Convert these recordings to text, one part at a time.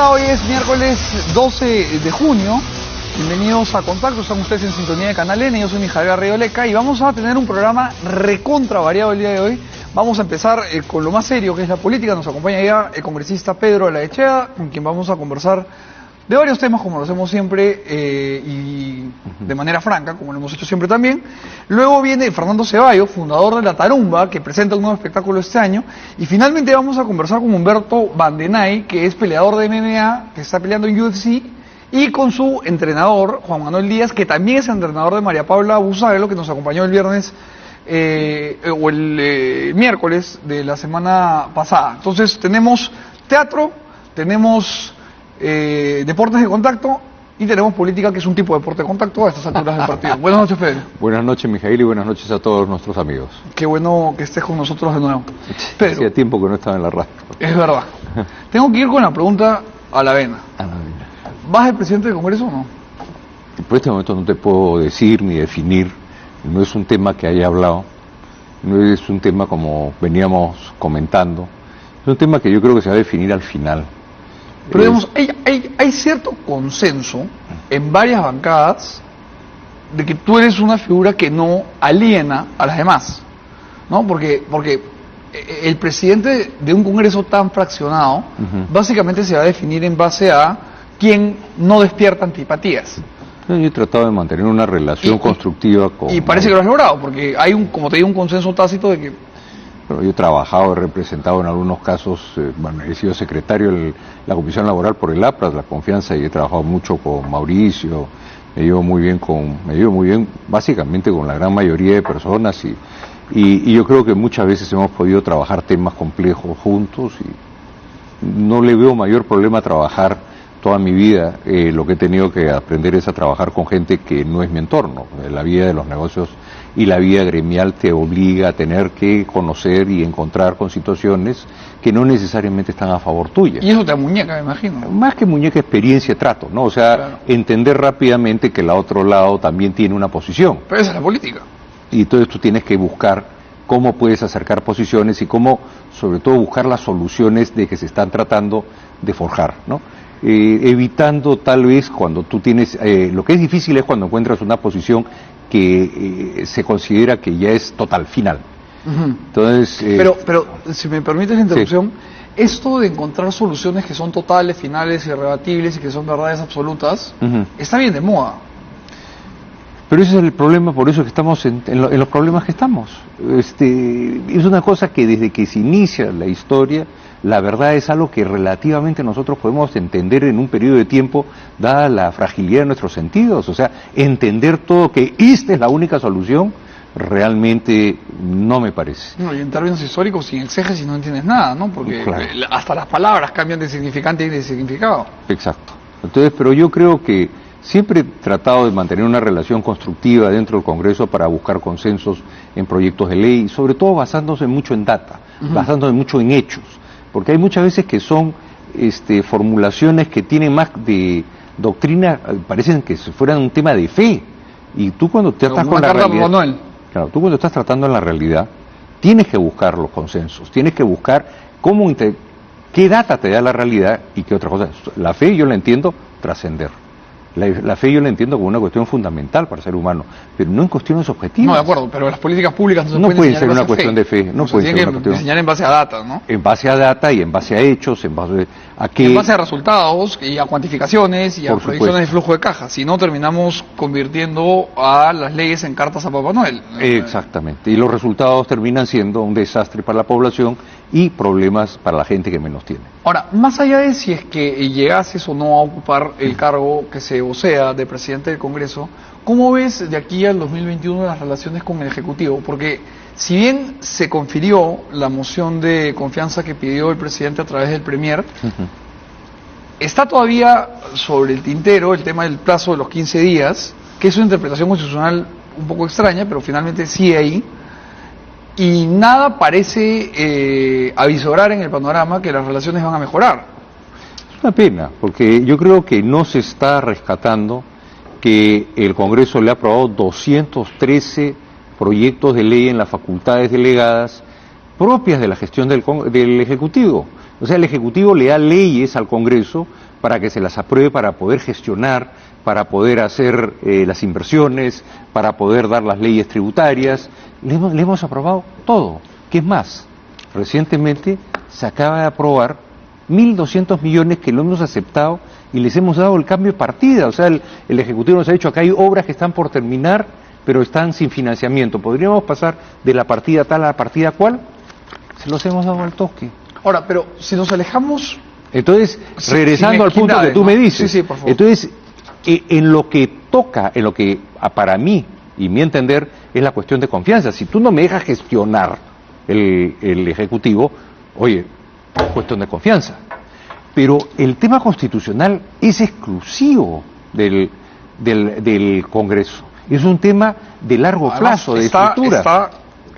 Hola, hoy es miércoles 12 de junio. Bienvenidos a Contacto, están ustedes en sintonía de Canal N, yo soy Mijael Garrido-Leca y vamos a tener un programa recontra variado el día de hoy. Vamos a empezar con lo más serio, que es la política. Nos acompaña ya el congresista Pedro de la Echea, con quien vamos a conversar de varios temas, como lo hacemos siempre, y de manera franca, como lo hemos hecho siempre también. Luego viene Fernando Ceballos, fundador de La Tarumba, que presenta un nuevo espectáculo este año. Y finalmente vamos a conversar con Humberto Bandenay, que es peleador de MMA, que está peleando en UFC, y con su entrenador, Juan Manuel Díaz, que también es entrenador de María Paula Busaglo, que nos acompañó el viernes o el miércoles de la semana pasada. Entonces tenemos teatro, tenemos deportes de contacto y tenemos política, que es un tipo de deporte de contacto a estas alturas del partido. Buenas noches, Pedro. Buenas noches, Mijael, y buenas noches a todos nuestros amigos. Qué bueno que estés con nosotros de nuevo. Pedro, hacía tiempo que no estaba en la radio. Es verdad. Tengo que ir con la pregunta a la vena. ¿Vas de presidente del Congreso o no? Por este momento no te puedo decir ni definir. No es un tema que haya hablado. No es un tema como veníamos comentando. Es un tema que yo creo que se va a definir al final. Pero digamos, hay cierto consenso en varias bancadas de que tú eres una figura que no aliena a las demás, ¿no? Porque el presidente de un Congreso tan fraccionado, básicamente se va a definir en base a quién no despierta antipatías. Yo he tratado de mantener una relación constructiva con... Y parece que lo has logrado, porque hay como te digo, un consenso tácito de que... Pero yo he trabajado, he representado en algunos casos, he sido secretario de la Comisión Laboral por el APRAS, la confianza, y he trabajado mucho con Mauricio, me llevo muy bien básicamente con la gran mayoría de personas, y yo creo que muchas veces hemos podido trabajar temas complejos juntos, y no le veo mayor problema a trabajar toda mi vida. Lo que he tenido que aprender es a trabajar con gente que no es mi entorno. La vida de los negocios y la vida gremial te obliga a tener que conocer y encontrar con situaciones que no necesariamente están a favor tuya. Y eso te amuñeca, me imagino. Más que muñeca, experiencia, trato, ¿no? O sea, claro, entender rápidamente que el otro lado también tiene una posición. Pero esa es la política. Y entonces tú tienes que buscar cómo puedes acercar posiciones y cómo, sobre todo, buscar las soluciones de que se están tratando de forjar, ¿no? Evitando tal vez cuando tú tienes, lo que es difícil es cuando encuentras una posición que se considera que ya es total, final. Entonces, pero si me permites la interrupción, sí, esto de encontrar soluciones que son totales, finales, irrebatibles y que son verdades absolutas, está bien de moda. Pero ese es el problema, por eso que estamos en los problemas que estamos. Es una cosa que desde que se inicia la historia, la verdad es algo que relativamente nosotros podemos entender en un periodo de tiempo, dada la fragilidad de nuestros sentidos. O sea, entender todo que esta es la única solución, realmente no me parece. No, y en términos históricos, sin exégesis no entiendes nada, ¿no? Porque claro, hasta las palabras cambian de significante y de significado. Exacto. Entonces, pero yo creo que siempre he tratado de mantener una relación constructiva dentro del Congreso para buscar consensos en proyectos de ley, sobre todo basándose mucho en data, basándose mucho en hechos, porque hay muchas veces que son formulaciones que tienen más de doctrina, parecen que fueran un tema de fe, y tú cuando te tratas con la realidad, claro, tú cuando estás tratando en la realidad, tienes que buscar los consensos, tienes que buscar qué data te da la realidad y qué otra cosa. La fe yo la entiendo trascender. La fe yo la entiendo como una cuestión fundamental para el ser humano, pero no en cuestiones objetivas. No, de acuerdo, pero las políticas públicas no pueden ser una cuestión de fe. No pueden ser una cuestión. Enseñar en base a data, ¿no? En base a data y en base a hechos, en base a resultados y a cuantificaciones y a proyecciones de flujo de caja. Si no, terminamos convirtiendo a las leyes en cartas a Papá Noel. Exactamente. Y los resultados terminan siendo un desastre para la población y problemas para la gente que menos tiene. Ahora, más allá de si es que llegases o no a ocupar el cargo que se vocea de presidente del Congreso, ¿cómo ves de aquí al 2021 las relaciones con el Ejecutivo? Porque si bien se confirió la moción de confianza que pidió el presidente a través del Premier, está todavía sobre el tintero el tema del plazo de los 15 días, que es una interpretación constitucional un poco extraña, pero finalmente sigue ahí. Y nada parece avisorar en el panorama que las relaciones van a mejorar. Es una pena, porque yo creo que no se está rescatando que el Congreso le ha aprobado 213 proyectos de ley en las facultades delegadas propias de la gestión del Ejecutivo. O sea, el Ejecutivo le da leyes al Congreso para que se las apruebe, para poder gestionar, para poder hacer las inversiones, para poder dar las leyes tributarias. Le hemos aprobado todo. ¿Qué es más? Recientemente se acaba de aprobar 1.200 millones que lo hemos aceptado y les hemos dado el cambio de partida. O sea, el Ejecutivo nos ha dicho, acá hay obras que están por terminar, pero están sin financiamiento. ¿Podríamos pasar de la partida tal a la partida cual? Se los hemos dado al toque. Ahora, pero si nos alejamos... Entonces, regresando al punto que tú me dices, sí, por favor. Entonces, en lo que toca, en lo que para mí y mi entender es la cuestión de confianza. Si tú no me dejas gestionar el Ejecutivo, oye, es cuestión de confianza. Pero el tema constitucional es exclusivo del Congreso. Es un tema de largo plazo, de estructura. Está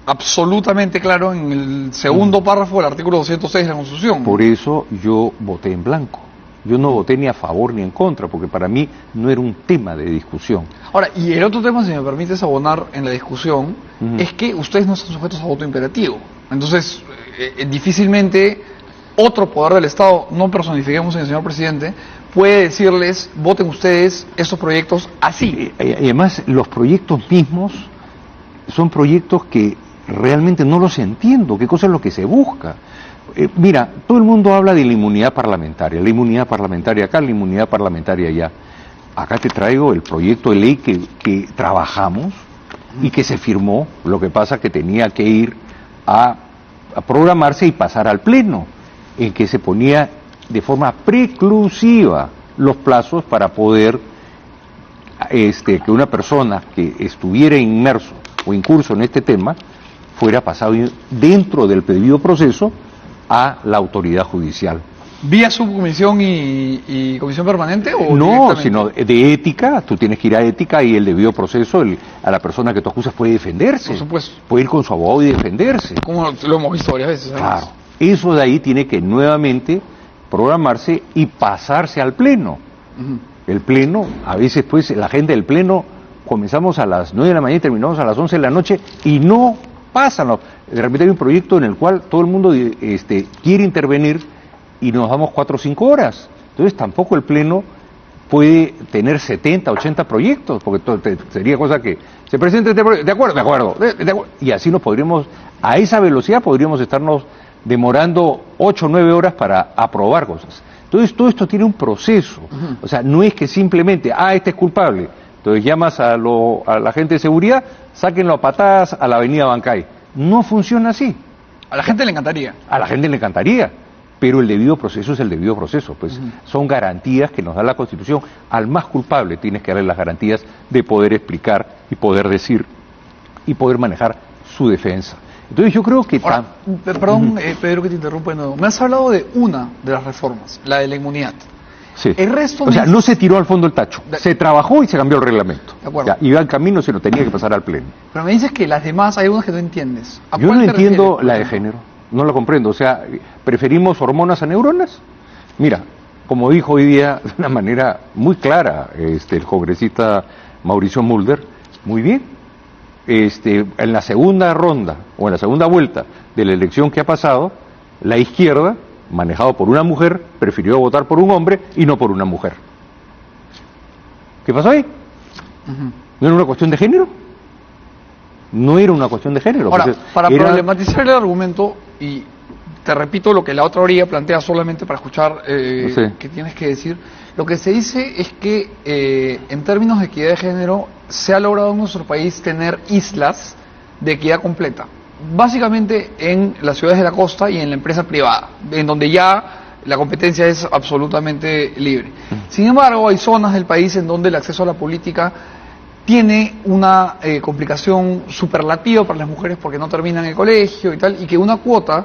absolutamente claro en el segundo párrafo del artículo 206 de la Constitución. Por eso yo voté en blanco. Yo no voté ni a favor ni en contra, porque para mí no era un tema de discusión. Ahora, y el otro tema, si me permites abonar en la discusión, es que ustedes no están sujetos a voto imperativo. Entonces, difícilmente otro poder del Estado, no personifiquemos en el señor presidente, puede decirles, voten ustedes estos proyectos así. Y además, los proyectos mismos son proyectos que realmente no los entiendo. ¿Qué cosa es lo que se busca? Mira, todo el mundo habla de la inmunidad parlamentaria acá, la inmunidad parlamentaria allá. Acá te traigo el proyecto de ley que trabajamos y que se firmó. Lo que pasa que tenía que ir a programarse y pasar al Pleno, en que se ponía de forma preclusiva los plazos para poder que una persona que estuviera inmerso o incurso en este tema fuera pasado dentro del debido proceso a la autoridad judicial. ¿Vía subcomisión y comisión permanente? ¿O no, sino de ética. Tú tienes que ir a ética y el debido proceso, a la persona que tú acusas puede defenderse. Por supuesto. Puede ir con su abogado y defenderse. Como lo hemos visto varias veces. Además. Claro. Eso de ahí tiene que nuevamente programarse y pasarse al Pleno. El Pleno, a veces pues la gente del Pleno, comenzamos a las 9 de la mañana y terminamos a las 11 de la noche y no pasan. De repente hay un proyecto en el cual todo el mundo quiere intervenir y nos damos 4 o 5 horas. Entonces tampoco el Pleno puede tener 70, 80 proyectos, porque sería cosa que se presente este proyecto, de acuerdo, y así nos podríamos, a esa velocidad podríamos estarnos demorando 8 o 9 horas para aprobar cosas. Entonces todo esto tiene un proceso, o sea, no es que simplemente, este es culpable, entonces llamas a la gente de seguridad, sáquenlo a patadas a la avenida Bancay. No funciona así. A la gente le encantaría. A la gente le encantaría, pero el debido proceso es el debido proceso, pues son garantías que nos da la Constitución. Al más culpable tienes que darle las garantías de poder explicar y poder decir y poder manejar su defensa. Entonces yo creo que... Ahora, perdón, Pedro, que te interrumpa de nuevo. Me has hablado de una de las reformas, la de la inmunidad. Sí. El resto... O sea, no se tiró al fondo el tacho. Se trabajó y se cambió el reglamento. De acuerdo. Ya, iba en camino, se lo tenía que pasar al Pleno. Pero me dices que las demás, hay unas que no entiendes. Yo no entiendo la de género. No la comprendo. O sea, ¿preferimos hormonas a neuronas? Mira, como dijo hoy día de una manera muy clara el congresista Mauricio Mulder, muy bien. En la segunda ronda o en la segunda vuelta de la elección que ha pasado, la izquierda, manejado por una mujer, prefirió votar por un hombre y no por una mujer. ¿Qué pasó ahí? ¿No era una cuestión de género? No era una cuestión de género. Ahora, para problematizar el argumento, y te repito lo que la otra orilla plantea solamente para escuchar qué tienes que decir, lo que se dice es que en términos de equidad de género se ha logrado en nuestro país tener islas de equidad completa, básicamente en las ciudades de la costa y en la empresa privada, en donde ya la competencia es absolutamente libre. Sin embargo, hay zonas del país en donde el acceso a la política tiene una complicación superlativa para las mujeres porque no terminan el colegio y tal, y que una cuota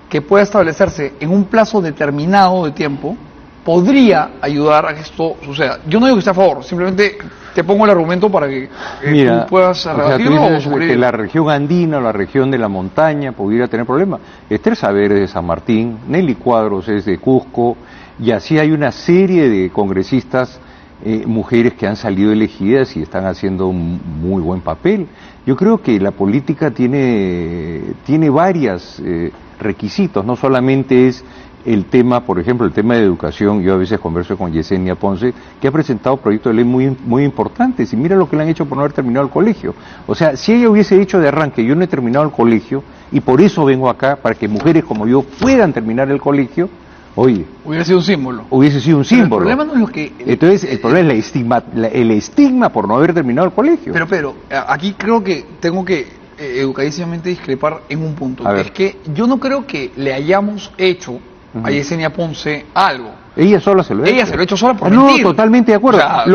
que pueda establecerse en un plazo determinado de tiempo podría ayudar a que esto suceda. Yo no digo que esté a favor, simplemente te pongo el argumento para que tú puedas rebatirlo o que la región andina o la región de la montaña pudiera tener problemas. Esther Saber es de San Martín, Nelly Cuadros es de Cusco, y así hay una serie de congresistas mujeres que han salido elegidas y están haciendo un muy buen papel. Yo creo que la política tiene varios requisitos, no solamente es el tema, por ejemplo, el tema de educación. Yo a veces converso con Yesenia Ponce, que ha presentado proyectos de ley muy importantes, y mira lo que le han hecho por no haber terminado el colegio. O sea, si ella hubiese dicho de arranque, yo no he terminado el colegio, y por eso vengo acá, para que mujeres como yo puedan terminar el colegio, oye, hubiera sido un símbolo. Hubiese sido un símbolo. Pero el problema no es lo que... Entonces, el problema es el estigma por no haber terminado el colegio. Pero, aquí creo que tengo que educadísimamente discrepar en un punto, que es que yo no creo que le hayamos hecho a Yesenia Ponce algo. Ella sola se lo ha hecho. Ella se lo ha hecho sola por No, mentir. totalmente de acuerdo. O sea,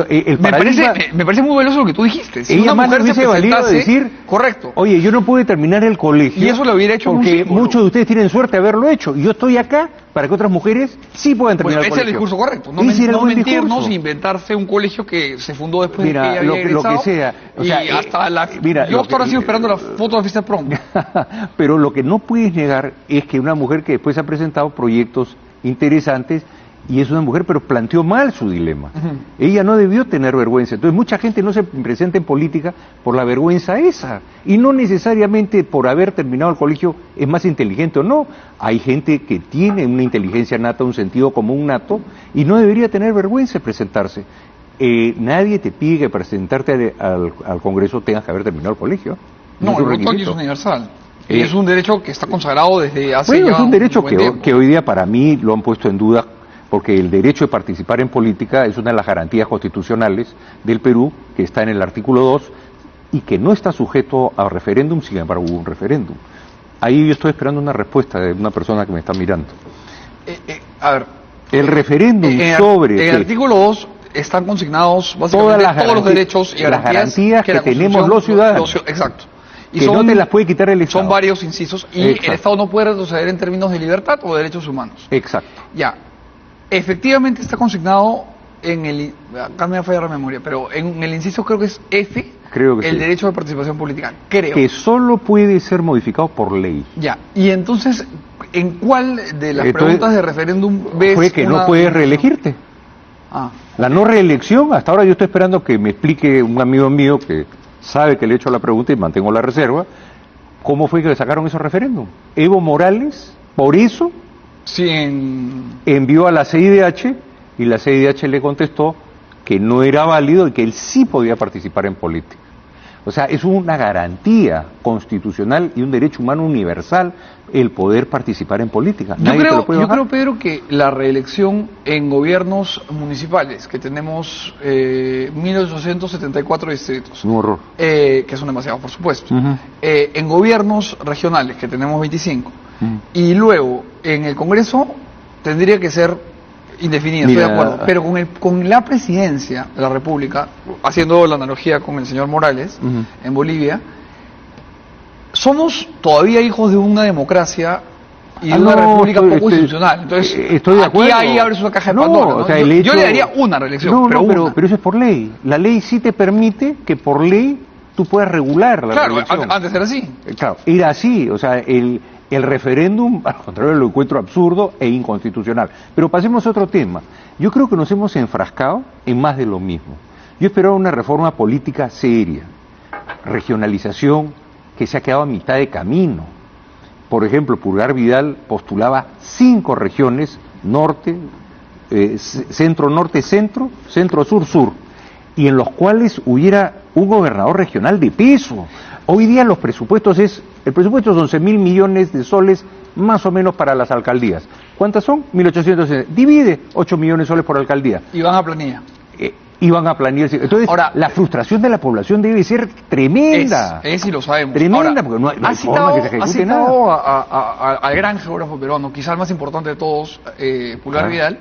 El paradigma, me parece muy valioso lo que tú dijiste. Si ella una más mujer hubiese se valido presentase, decir, correcto. oye, yo no pude terminar el colegio. Y eso lo hubiera hecho porque un símbolo. muchos de ustedes tienen suerte de haberlo hecho. Y yo estoy acá para que otras mujeres sí puedan terminar el Ese es colegio. el discurso correcto. No, Ese era el no buen mentirnos discurso. e inventarse un colegio que se fundó después de que Mira, ella había lo egresado. que sea. O sea, y hasta la... mira, yo hasta ahora sigo esperando la foto de fiesta prom. Pero lo que no puedes negar es que una mujer que después ha presentado proyectos interesantes, y es una mujer, pero planteó mal su dilema. Ella no debió tener vergüenza. Entonces mucha gente no se presenta en política por la vergüenza esa, y no necesariamente por haber terminado el colegio es más inteligente o no. Hay gente que tiene una inteligencia nata, un sentido común nato, y no debería tener vergüenza de presentarse. Nadie te pide que presentarte al Congreso tengas que haber terminado el colegio. No, el voto aquí es universal. Y es un derecho que está consagrado desde hace bueno, ya es un derecho tiempo. que hoy día para mí lo han puesto en duda, porque el derecho de participar en política es una de las garantías constitucionales del Perú, que está en el artículo 2, y que no está sujeto a referéndum. Sin embargo, hubo un referéndum. Ahí yo estoy esperando una respuesta de una persona que me está mirando. A ver, el referéndum sobre... En el artículo 2 están consignados básicamente todos los derechos y garantías que tenemos los ciudadanos. Exacto. Y que no te las puede quitar el Estado. Son varios incisos, y el Estado no puede retroceder en términos de libertad o de derechos humanos. Exacto. Ya. Efectivamente está consignado en el... Acá me va a fallar la memoria, pero en el inciso creo que es F, creo que el derecho de participación política. Creo. Que solo puede ser modificado por ley. Ya. Y entonces, ¿en cuál de las preguntas de referéndum ves fue que no puedes reelegirte? La no reelección, hasta ahora yo estoy esperando que me explique un amigo mío que sabe que le he hecho la pregunta y mantengo la reserva, ¿cómo fue que le sacaron esos referéndum? Evo Morales, por eso, sí, envió a la CIDH, y la CIDH le contestó que no era válido y que él sí podía participar en política. O sea, es una garantía constitucional y un derecho humano universal el poder participar en política. Yo creo, Pedro, que la reelección en gobiernos municipales, que tenemos 1.874 distritos, un horror, que son demasiados, por supuesto, en gobiernos regionales, que tenemos 25, y luego en el Congreso tendría que ser indefinida, estoy de acuerdo, pero con la presidencia de la República, haciendo la analogía con el señor Morales en Bolivia, somos todavía hijos de una democracia y de una república poco institucional. Entonces, estoy de acuerdo. Aquí ahí abres una caja de Pandora, ¿no? O sea, yo le daría una reelección, pero eso es por ley. La ley sí te permite que por ley tú puedas regular la reelección. Claro, antes era así. Claro, era así. O sea, el referéndum, al contrario, lo encuentro absurdo e inconstitucional. Pero pasemos a otro tema. Yo creo que nos hemos enfrascado en más de lo mismo. Yo esperaba una reforma política seria, regionalización que se ha quedado a mitad de camino. Por ejemplo, Pulgar Vidal postulaba 5 regiones, norte, centro-norte, centro-sur, y en los cuales hubiera un gobernador regional de peso. Hoy día el presupuesto son 11.000 millones de soles más o menos para las alcaldías. ¿Cuántas son? 1.860. Divide 8 millones de soles por alcaldía. Y van a planilla. Iban a planear. Entonces, ahora, la frustración de la población debe ser tremenda. Es y lo sabemos. Tremenda, ahora, porque no hay forma que se ejecute nada. Al gran geógrafo peruano, quizá el más importante de todos, Pulgar Vidal,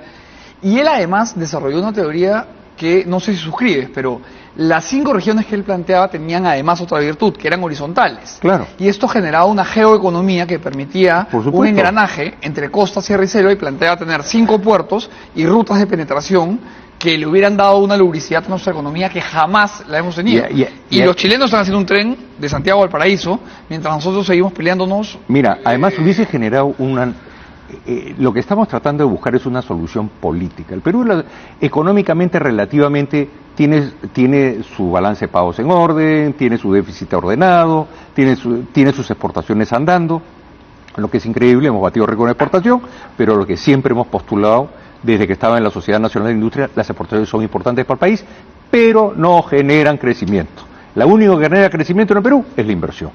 y él además desarrolló una teoría que no sé si suscribes, pero las 5 regiones que él planteaba tenían además otra virtud, que eran horizontales. Claro. Y esto generaba una geoeconomía que permitía un engranaje entre costa, sierra y selva, y planteaba tener 5 puertos y rutas de penetración que le hubieran dado una lubricidad a nuestra economía que jamás la hemos tenido. Y los chilenos están haciendo un tren de Santiago al Paraíso, mientras nosotros seguimos peleándonos. Mira, además hubiese generado lo que estamos tratando de buscar es una solución política. El Perú económicamente relativamente tiene su balance de pagos en orden, tiene su déficit ordenado, tiene sus exportaciones andando. Lo que es increíble, hemos batido récord en exportación, pero lo que siempre hemos postulado desde que estaba en la Sociedad Nacional de Industria, las exportaciones son importantes para el país, pero no generan crecimiento. La única que genera crecimiento en el Perú es la inversión.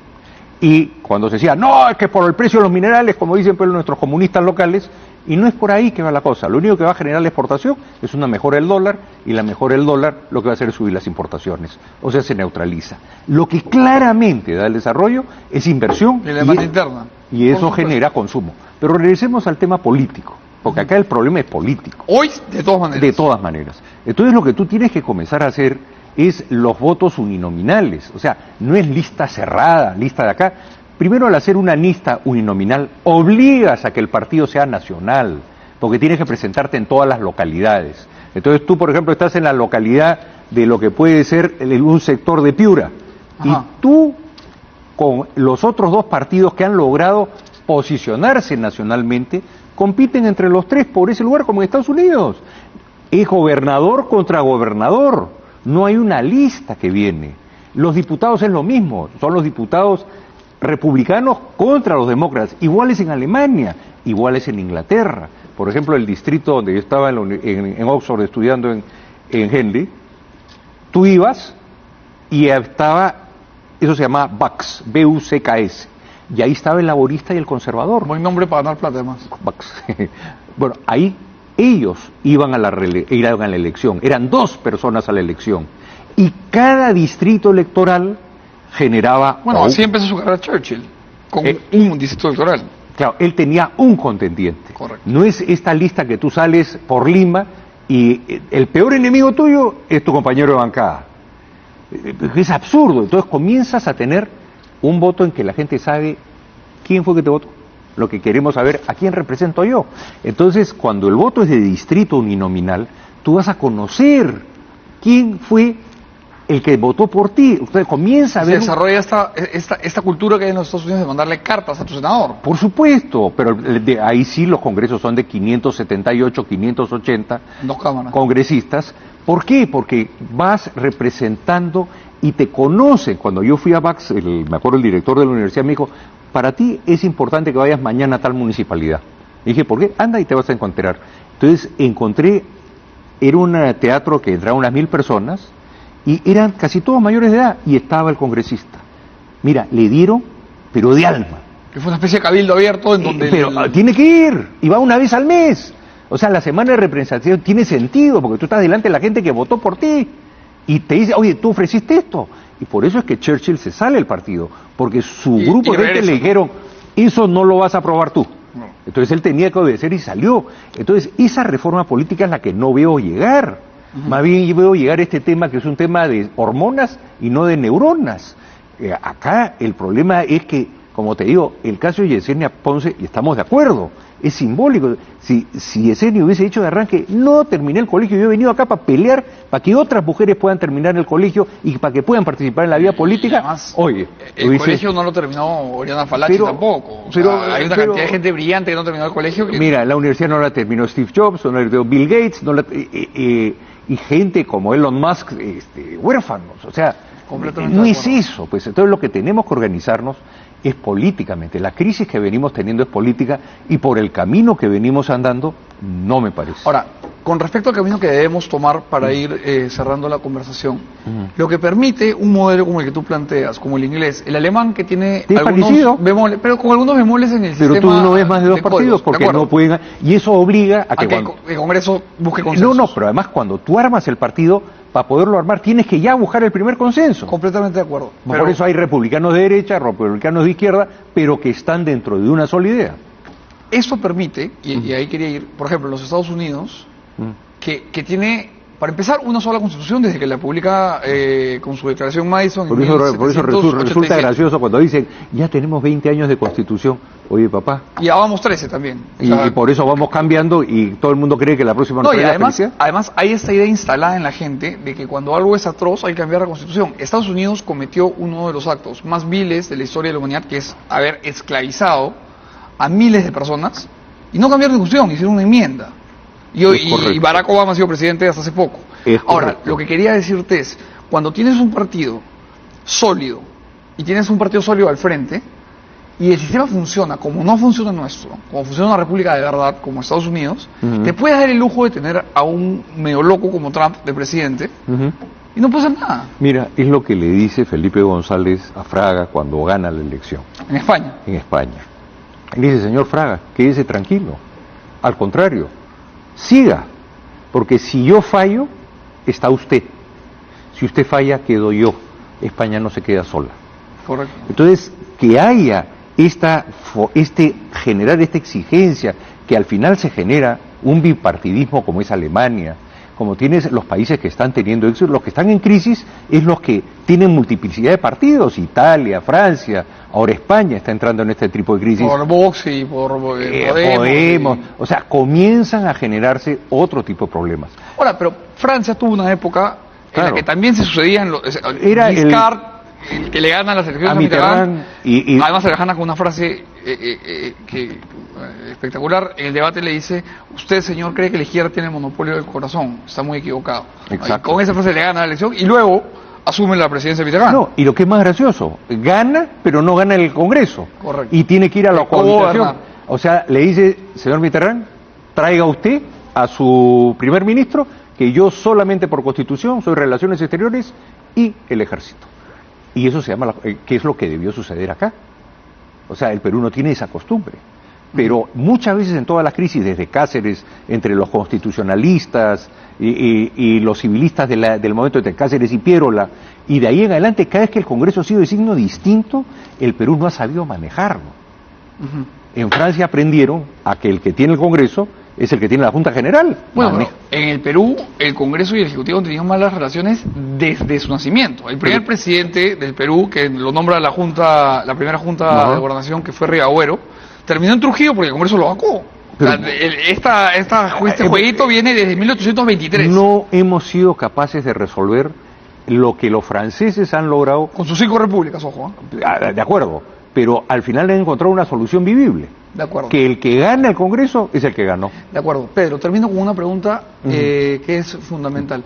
Y cuando se decía, no, es que por el precio de los minerales, como dicen pues, nuestros comunistas locales, y no es por ahí que va la cosa. Lo único que va a generar la exportación es una mejora del dólar, y la mejora del dólar lo que va a hacer es subir las importaciones. O sea, se neutraliza. Lo que claramente da el desarrollo es inversión y la demanda interna. Y eso genera consumo. Pero regresemos al tema político, porque acá el problema es político. Hoy, de todas maneras. De todas maneras. Entonces lo que tú tienes que comenzar a hacer es los votos uninominales. O sea, no es lista cerrada, lista de acá. Primero, al hacer una lista uninominal, obligas a que el partido sea nacional, porque tienes que presentarte en todas las localidades. Entonces tú, por ejemplo, estás en la localidad de lo que puede ser un sector de Piura. Ajá. Y tú, con los otros dos partidos que han logrado posicionarse nacionalmente, compiten entre los tres por ese lugar como en Estados Unidos. Es gobernador contra gobernador. No hay una lista que viene. Los diputados es lo mismo. Son los diputados republicanos contra los demócratas. Iguales en Alemania, iguales en Inglaterra. Por ejemplo, el distrito donde yo estaba en Oxford estudiando en Henley, tú ibas y estaba, eso se llamaba Bucks, B-U-C-K-S. Y ahí estaba el laborista y el conservador. Buen nombre para ganar plata, además. Bueno, ahí ellos iban a la elección. Eran 2 personas a la elección. Y cada distrito electoral generaba... Bueno, así empezó su carrera Churchill, con un distrito electoral. Claro, él tenía un contendiente. Correcto. No es esta lista que tú sales por Lima y el peor enemigo tuyo es tu compañero de bancada. Es absurdo. Entonces comienzas a tener un voto en que la gente sabe quién fue que te votó. Lo que queremos saber, ¿a quién represento yo? Entonces, cuando el voto es de distrito uninominal, tú vas a conocer quién fue el que votó por ti. Usted comienza a ver... Se desarrolla esta cultura que hay en los Estados Unidos de mandarle cartas a tu senador. Por supuesto, pero ahí sí los congresos son de 578, 580 2 cámaras. Congresistas. ¿Por qué? Porque vas representando y te conocen. Cuando yo fui a Bax, me acuerdo el director de la universidad me dijo, para ti es importante que vayas mañana a tal municipalidad. Y dije, ¿por qué? Anda y te vas a encontrar. Entonces era un teatro que entraban unas 1000 personas, y eran casi todos mayores de edad, y estaba el congresista. Mira, le dieron, pero de alma. Que fue una especie de cabildo abierto en donde... Pero tiene que ir, y va una vez al mes. O sea, la semana de representación tiene sentido, porque tú estás delante de la gente que votó por ti, y te dice, oye, tú ofreciste esto. Y por eso es que Churchill se sale del partido, porque su grupo de gente le dijeron, eso no lo vas a aprobar tú. No. Entonces él tenía que obedecer y salió. Entonces esa reforma política es la que no veo llegar. Más bien yo veo llegar este tema que es un tema de hormonas y no de neuronas. Acá el problema es que, como te digo, el caso de Yesenia Ponce, y estamos de acuerdo, es simbólico. Si Yesenia hubiese dicho de arranque, no terminé el colegio, yo he venido acá para pelear, para que otras mujeres puedan terminar el colegio y para que puedan participar en la vida política. Además, oye, el colegio no lo terminó Oriana Fallaci tampoco. Hay una cantidad de gente brillante que no terminó el colegio. Mira, la universidad no la terminó Steve Jobs, no la terminó Bill Gates, y gente como Elon Musk, huérfanos. O sea, no es eso. Pues entonces lo que tenemos que organizarnos es políticamente. La crisis que venimos teniendo es política, y por el camino que venimos andando, no me parece. Ahora, con respecto al camino que debemos tomar para ir cerrando la conversación, lo que permite un modelo como el que tú planteas, como el inglés, el alemán, que tiene algunos bemoles, pero con algunos bemoles en el sistema. Pero tú no ves más de 2 partidos, porque no pueden, y eso obliga a que el Congreso busque consenso. No, pero además cuando tú armas el partido, para poderlo armar tienes que ya buscar el primer consenso. Completamente de acuerdo. Por eso hay republicanos de derecha, republicanos de izquierda, pero que están dentro de una sola idea. Eso permite, y ahí quería ir, por ejemplo, los Estados Unidos, que tiene, para empezar, una sola constitución desde que la publica con su declaración Madison. Por eso resulta gracioso cuando dicen, ya tenemos 20 años de constitución. Oye, papá. Y ya vamos 13 también. Y por eso vamos cambiando, y todo el mundo cree que la próxima no, y además hay esta idea instalada en la gente de que cuando algo es atroz hay que cambiar la constitución. Estados Unidos cometió uno de los actos más viles de la historia de la humanidad, que es haber esclavizado a miles de personas Y no cambiaron de discusión, hicieron una enmienda. Y Barack Obama ha sido presidente hasta hace poco. Ahora, lo que quería decirte es, cuando tienes un partido sólido, y tienes un partido sólido al frente, y el sistema funciona como no funciona el nuestro, como funciona una república de verdad, como Estados Unidos, te puedes dar el lujo de tener a un medio loco como Trump de presidente, y no puede hacer nada. Mira, es lo que le dice Felipe González a Fraga cuando gana la elección. En España. En España. Le dice, señor Fraga, quédese tranquilo. Al contrario, siga, porque si yo fallo, está usted. Si usted falla, quedo yo. España no se queda sola. Correcto. Entonces, que haya generar esta exigencia, que al final se genera un bipartidismo como es Alemania, como tienes los países que están teniendo éxito, los que están en crisis es los que tienen multiplicidad de partidos, Italia, Francia, ahora España está entrando en este tipo de crisis. Por Vox y por Podemos. O sea, comienzan a generarse otro tipo de problemas. Ahora, pero Francia tuvo una época en la que también se sucedían era Giscard, el que le gana las elecciones a Mitterrand, y además se le gana con una frase espectacular. En el debate le dice: usted, señor, cree que la izquierda tiene el monopolio del corazón, está muy equivocado. Exacto. Con esa frase le gana la elección y luego asume la presidencia de Mitterrand. No, y lo que es más gracioso, gana, pero no gana en el Congreso. Correcto. Y tiene que ir a la cohabitación. O sea, le dice: señor Mitterrand, traiga usted a su primer ministro, que yo solamente por Constitución soy Relaciones Exteriores y el Ejército. Y eso se llama, que es lo que debió suceder acá. O sea, el Perú no tiene esa costumbre. Pero muchas veces en todas las crisis, desde Cáceres, entre los constitucionalistas y los civilistas del momento entre Cáceres y Piérola, y de ahí en adelante, cada vez que el Congreso ha sido de signo distinto, el Perú no ha sabido manejarlo. En Francia aprendieron a que el que tiene el Congreso es el que tiene la Junta General. Bueno, en el Perú, el Congreso y el Ejecutivo han tenido malas relaciones desde su nacimiento. El primer presidente del Perú, que lo nombra la primera Junta de Gobernación, que fue Riagüero, terminó en Trujillo porque el Congreso lo vacó. Este jueguito viene desde 1823. No hemos sido capaces de resolver lo que los franceses han logrado. Con sus 5 repúblicas, ojo. De acuerdo, pero al final han encontrado una solución vivible. De acuerdo. Que el que gana el Congreso es el que ganó. De acuerdo. Pedro, termino con una pregunta que es fundamental.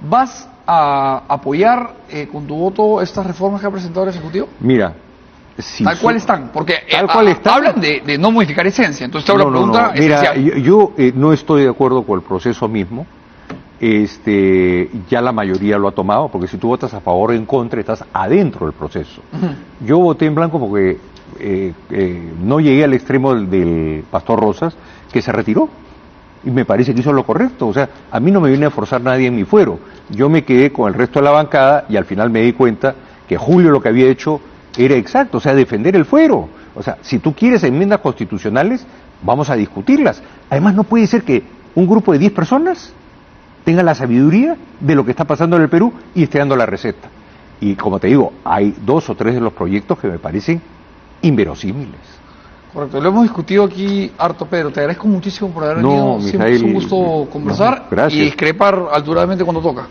¿Vas a apoyar con tu voto estas reformas que ha presentado el Ejecutivo? Mira, tal cual están, porque hablan de no modificar esencia. Entonces te hago la pregunta esencial. Mira, yo no estoy de acuerdo con el proceso mismo. Ya la mayoría lo ha tomado, porque si tú votas a favor o en contra, estás adentro del proceso. Yo voté en blanco porque no llegué al extremo del Pastor Rosas, que se retiró, y me parece que hizo lo correcto. O sea, a mí no me viene a forzar nadie en mi fuero. Yo me quedé con el resto de la bancada y al final me di cuenta que Julio lo que había hecho era exacto, o sea, defender el fuero. O sea, si tú quieres enmiendas constitucionales, vamos a discutirlas. Además, no puede ser que un grupo de 10 personas tenga la sabiduría de lo que está pasando en el Perú y esté dando la receta. Y como te digo, hay 2 o 3 de los proyectos que me parecen inverosímiles. Correcto, lo hemos discutido aquí harto, Pedro. Te agradezco muchísimo por haber venido. Siempre es un gusto conversar y discrepar alturadamente cuando toca.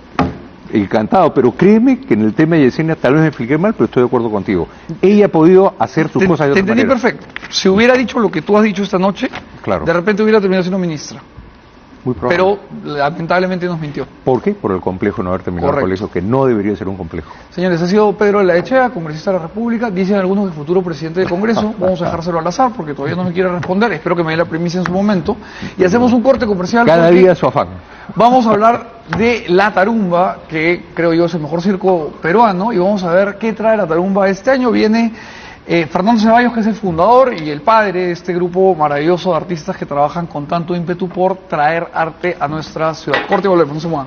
Encantado, pero créeme que en el tema de Yesenia tal vez me expliqué mal, pero estoy de acuerdo contigo. Ella ha podido hacer sus cosas de otra manera. Te entendí perfecto. Si hubiera dicho lo que tú has dicho esta noche, claro, de repente hubiera terminado siendo ministra. Muy probable. Pero lamentablemente nos mintió. ¿Por qué? Por el complejo de no haber terminado el colegio, que no debería ser un complejo. Señores, ha sido Pedro de la Echea, congresista de la República. Dicen algunos que futuro presidente del Congreso. Vamos a dejárselo al azar porque todavía no me quiere responder. Espero que me dé la primicia en su momento. Y hacemos un corte comercial. Cada día su afán. Vamos a hablar de la tarumba, que creo yo es el mejor circo peruano, y vamos a ver qué trae la tarumba este año. Viene Fernando Ceballos, que es el fundador y el padre de este grupo maravilloso de artistas que trabajan con tanto ímpetu por traer arte a nuestra ciudad. Corte y volvemos, no se muevan.